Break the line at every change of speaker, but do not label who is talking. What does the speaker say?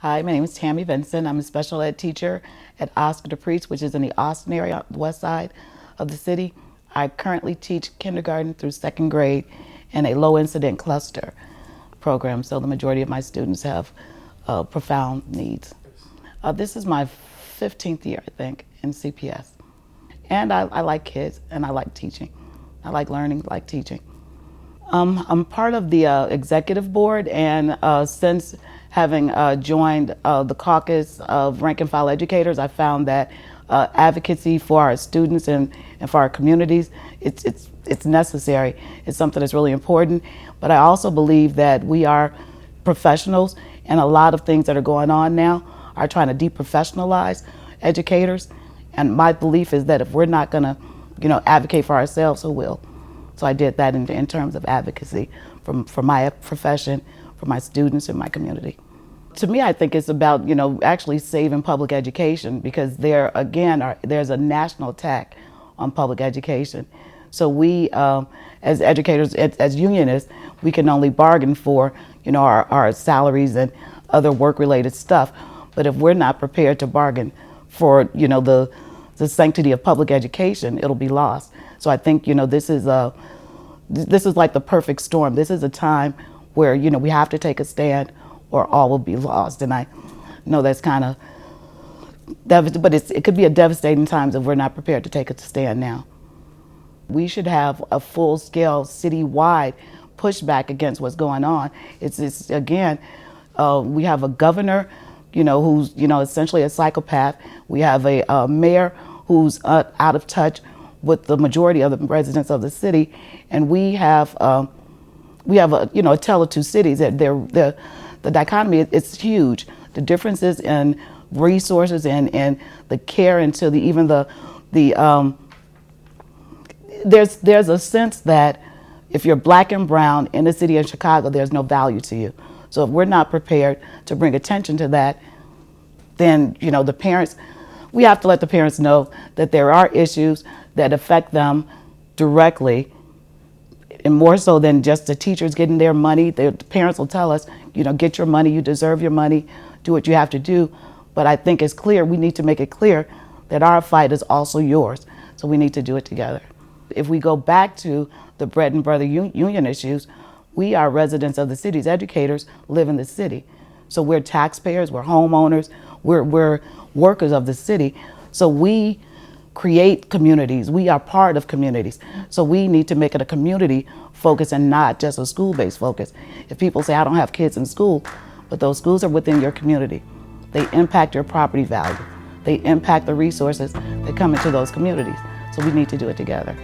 Hi, my name is Tammie Vincent. I'm a special ed teacher at Oscar DePriest, which is in the Austin area, the west side of the city. I currently teach kindergarten through second grade in a low incident cluster program, so the majority of my students have profound needs. This is my 15th year, I think, in CPS. And I like kids and I like teaching. I like learning, like teaching. I'm part of the executive board, and since having joined the caucus of rank and file educators, I found that advocacy for our students and for our communities, it's necessary. It's something that's really important. But I also believe that we are professionals, and a lot of things that are going on now are trying to deprofessionalize educators. And my belief is that if we're not going to, advocate for ourselves, who will? So I did that in terms of advocacy for my profession, for my students and my community. To me, I think it's about, actually saving public education, because there's a national attack on public education. So we, as educators, as unionists, we can only bargain for, our salaries and other work-related stuff. But if we're not prepared to bargain for, the sanctity of public education, it'll be lost. So I think, this is like the perfect storm. This is a time where, we have to take a stand or all will be lost. And I know that's kind of, but it could be a devastating time if we're not prepared to take a stand now. We should have a full-scale, citywide pushback against what's going on. It's again, we have a governor, who's, essentially a psychopath. We have a mayor who's out of touch with the majority of the residents of the city, and we have a tale of two cities. That the dichotomy is huge. The differences in resources and the care into there's a sense that if you're black and brown in the city of Chicago, there's no value to you. So if we're not prepared to bring attention to that, then the parents, we have to let the parents know that there are issues that affect them directly, and more so than just the teachers getting their money. The parents will tell us, get your money, you deserve your money, do what you have to do. But I think it's clear, we need to make it clear that our fight is also yours. So we need to do it together. If we go back to the bread and butter union issues, we are residents of the city's educators live in the city. So we're taxpayers, we're homeowners, we're workers of the city. So we create communities. We are part of communities. So we need to make it a community focus and not just a school-based focus. If people say, I don't have kids in school, but those schools are within your community. They impact your property value. They impact the resources that come into those communities. So we need to do it together.